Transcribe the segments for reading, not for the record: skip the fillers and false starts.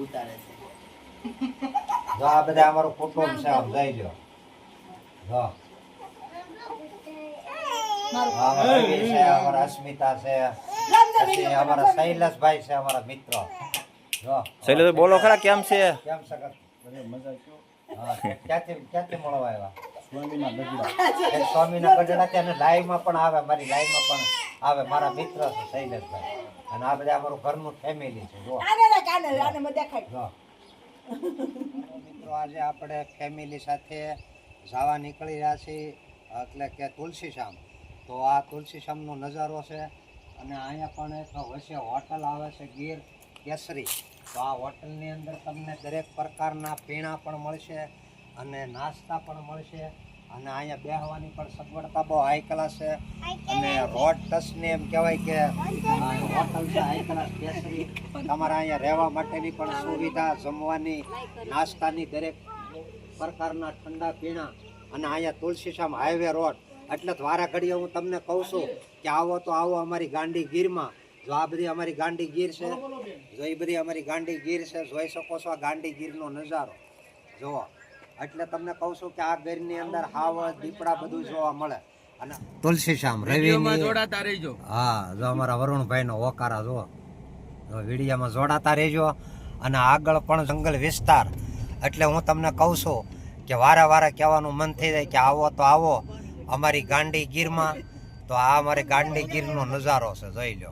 ઉતારે છે જો આ બધા અમારું કુટુંબ છે, આમ જઈ લો. જો અમારા રવિ છે, અમારા અસ્મિતા છે, પછી અમારા શૈલેષભાઈ છે, અમારા મિત્ર. જો શૈલેષભાઈ બોલો ખરા, કેમ છે? કેમ છે? હા, ક્યાંથી મળવા આવ્યા? સ્વામીના ગઢડા ત્યાં લાઈવમાં પણ આવે, મારી લાઈવમાં પણ આવે. મારા મિત્ર છે શૈલેષભાઈ, અને આ બધા અમારું ઘરનું ફેમિલી છે. જો મિત્રો, આજે આપણે ફેમિલી સાથે જવા નીકળી રહ્યા છીએ, એટલે કે તુલસીશ્યામ. તો આ તુલસીશ્યામનો નજારો છે, અને અહીંયા પણ એક વચ્ચે હોટલ આવે છે, ગીર કેસરી. તો આ હોટલની અંદર તમને દરેક પ્રકારના પીણા પણ મળશે અને નાસ્તા પણ મળશે, અને અહીંયા બેસવાની પણ સગવડતા બહુ હાઈ ક્લાસ છે. અને રોડ ટચને એમ કહેવાય કે હોટલ છે હાઈ ક્લાસ કેસરી. તમારા અહીંયા રહેવા માટેની પણ સુવિધા, જમવાની, નાસ્તાની, દરેક પ્રકારના ઠંડા પીણા. અને અહીંયા તુલસીશ્યામ હાઈવે રોડ, એટલે વારા ઘડીએ હું તમને કહું છું કે આવો તો આવો અમારી ગાંડી ગીરમાં. જો આ બધી અમારી ગાંડી ગીર છે, જો એ બધી અમારી ગાંડી ગીર છે, જોઈ શકો છો આ ગાંડી ગીરનો નજારો જુઓ. એટલે તમને કહું છું કે આ ગીરની અંદર હાવજ, દીપડા બધું જોવા મળે. અને તુલસીશ્યામ રવિની જોડાતા રહેજો. હા, જો અમારા વરુણભાઈનો ઓકારા જુઓ, વિડીયામાં જોડાતા રહેજો. અને આગળ પણ જંગલ વિસ્તાર, એટલે હું તમને કહું છું કે વારે વારે કહેવાનું મન થઈ જાય કે આવો તો આવો અમારી ગાંડી ગીરમાં. તો આ અમારી ગાંડી ગીરનો નજારો છે, જોઈ લો.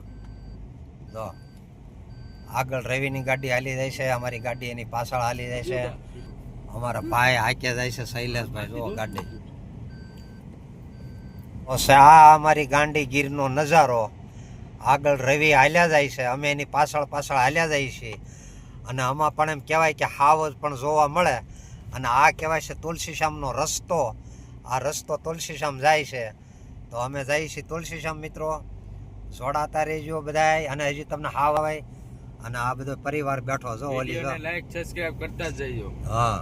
જો આગળ રવિની ગાડી હાલી જાય છે, અમારી ગાડી એની પાછળ હાલી જાય છે. અમારા ભાઈ હાકે જાય છે, શૈલેષભાઈ. જો ગાડી આ અમારી ગાંડી ગીરનો નજારો. આગળ રવિ હાલ્યા જાય છે, અમે એની પાછળ પાછળ હાલ્યા જાય છીએ. અને આમાં પણ એમ કહેવાય કે હાવજ પણ જોવા મળે. અને આ કહેવાય છે તુલસીશ્યામનો રસ્તો. આ રસ્તો તુલસીશ્યામ જાય છે. તો અમે જઈએ છીએ તુલસીશ્યામ. મિત્રો, જોડાતા રહેજો બધાય. અને હજી તમને હાવ આવે. અને આ બધો પરિવાર બેઠો જો ઓલી લાઈક સબસ્ક્રાઇબ કરતા જજો. હા,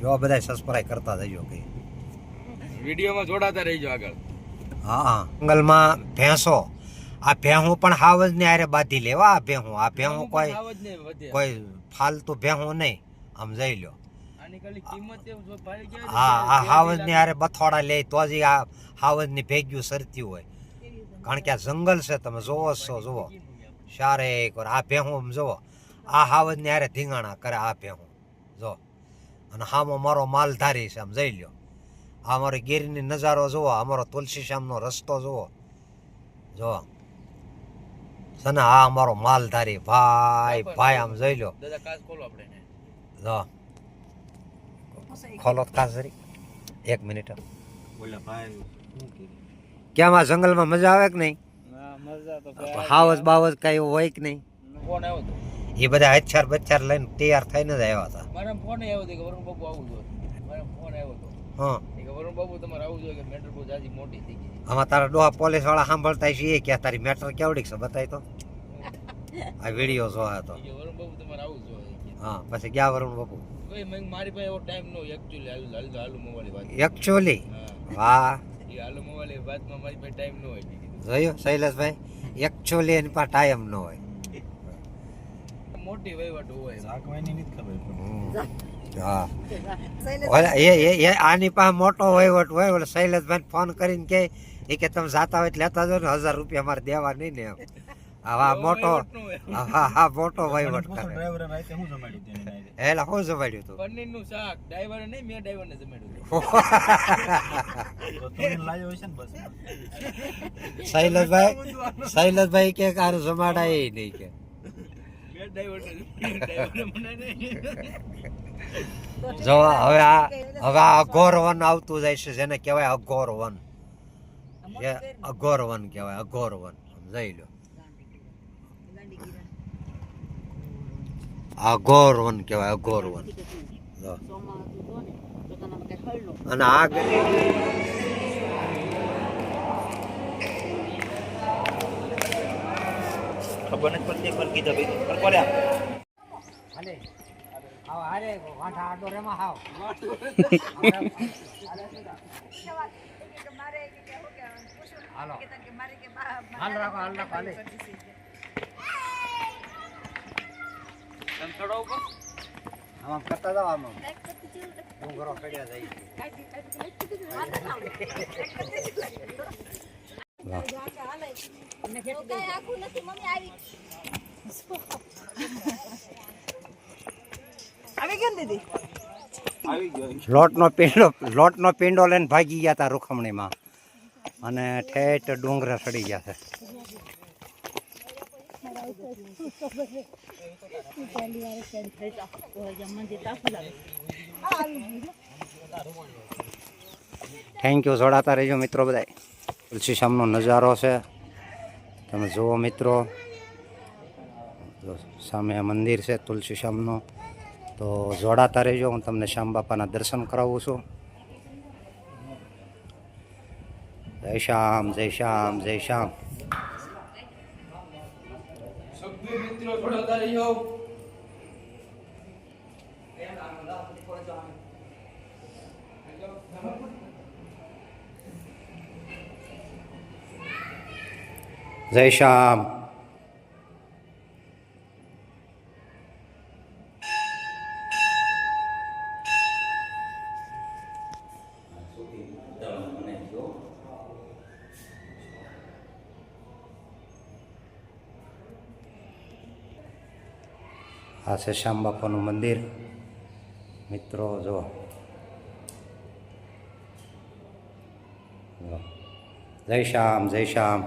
જો બધાય સબસ્ક્રાઇબ કરતા જજો કે વિડીયોમાં જોડાતા રહેજો આગળ. હા, જંગલમાં ભેંસો, આ ભેહું પણ હાવજ ને આરે બાંધી લેવા. આ ભેહું કોઈ ફાલતુ ભેહું નહીં. આમ જઈ લો. હા, આ હાવજ ની આરે બથોડા લે તો જ આ હાવજ ની ભેગ્યું સરતી હોય. કારણ કે આ જંગલ છે, તમે જોવો છો. જુઓ સારે એકવાર આ ભેહું જુઓ, આ હાવજ ની આરે ધીંગાણા કરે આ ભેહું જો. અને હામો મારો માલધારી છે, આમ જઈ લ્યો. આ અમારી ગીરની નજારો જુઓ, અમારો તુલસીશ્યામનો રસ્તો જુઓ. જો સને આ અમારો માલધારી ભાઈ. આમ જોઈ લો. જો ખોલો ખાસ જરી 1 મિનિટ. કેમ આ જંગલમાં મજા આવે કે નહીં? હાવજ બાવજ કઈ હોય કે નહીં? એ બધા હથિયાર બથિયાર લઈને તૈયાર થઈને જ આવ્યા હતા. આમાં તારા ડોહા પોલીસ વાળા સાંભળતા છે એ કે તારી મેટર કેવડી છે બતાય તો. આ વિડીયો જોયા તો. હા, પછી ગયા વરુણ બાપુ મારી પાસે એવો ટાઈમ નો એકચ્યુઅલી. વાહ, મારી પાસે ટાઈમ નો હોય. જોયું શૈલેષભાઈ, એકચ્યુઅલી એની પાસે ટાઈમ નો હોય. મોટી વહીવટ હોય. હા, આની પાસે મોટો વહીવટ હોય. ઓલે શૈલેષભાઈ ફોન કરીને કે તમે જાતા હોય લેતા જાવ ને, 1000 રૂપિયા મારે દેવા નહીં ને એમ. હા, મોટો વહીવટ કરે. એટલે શું જમાડ્યું તું? પનીરનું શાક. ડ્રાઈવરે નહીં, મેં ડ્રાઈવરને જમાડ્યું. શૈલેષભાઈ કે કારું જમાડાય નહીં કે. જો હવે આ અઘોર વન આવતું જાય છે, જેને કહેવાય અઘોર વન. અઘોર વન કહેવાય, અઘોર વન. જઈ લો, અઘોર વન કહેવાય, અઘોર વન. અને આ ખબર નથી પડતી પણ કીધા ભાઈ પર કોલ્યા હાલે આવ હારે વાંઠા આડો રેમાં હાવ હાલો હાલ રાખો હાલે આમ કરતા જાવ આમ ડુંગરો ચડ્યા જાય લોટનો પીંડો લઈને ભાગી ગયા હતા રૂખમણીમાં અને ઠેઠ ડુંગરા ચડી ગયા છે. Thank you. જોડાતા રહેજો મિત્રો બધા. તુલસી શ્યામનો નજારો છે તમે જુઓ મિત્રો. સામે મંદિર છે તુલસી શ્યામનું. તો જોડાતા રહેજો. હું તમને શ્યામ બાપાના દર્શન કરાવું છું. જય શ્યામ, જય શ્યામ, જય શ્યામ. જય શ્યામ. આ છે શ્યામ બાપાનું મંદિર મિત્રો. જો જય શ્યામ, જય શ્યામ.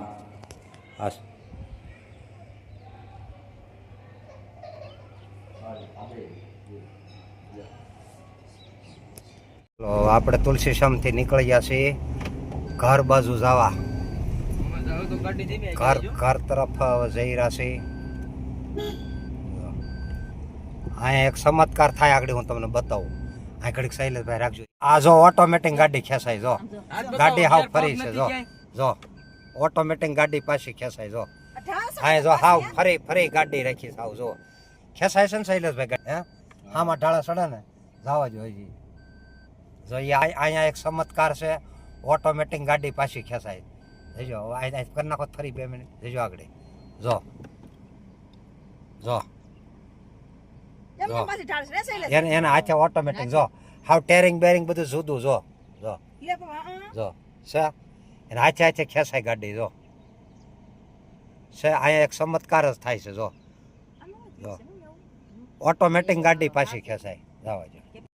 આપણે તુલસી શ્યામથી નીકળી ગયા છીએ ઘર બાજુ જવા. ઘર તરફ જઈ રહ્યા છીએ. અહીંયા એક ચમત્કાર થાય આગળ હું તમને બતાવું. આ ઘડીક શૈલેષભાઈ રાખજો. આ જો ઓટોમેટિક ગાડી ખેંચાય. જો ગાડી હાવ ફરી છે. જો ઓટોમેટિક ગાડી પાછી ખેંચાય. જો હા જો હાવ ફરી ગાડી રાખી હાવ. જો ખેંચાય છે ને શૈલેષભાઈ ગાડી. હે આમાં ઢાળા ચડે ને જવા જો હજી. જો અહીંયા એક ચમત્કાર છે. ઓટોમેટિક ગાડી પાછી ખેંચાય. જજો કરી નાખો ફરી 2 મિનિટ. જજો આગળ. જો એને હાથે ઓટોમેટિક. જો હાવ ટેરિંગ બેરિંગ બધું જુદું. જો છે એને હાથે ખેંચાય ગાડી. જો છે અહીંયા એક ચમત્કાર જ થાય છે. જો ઓટોમેટિક ગાડી પાછી ખેંચાય. જવા જો.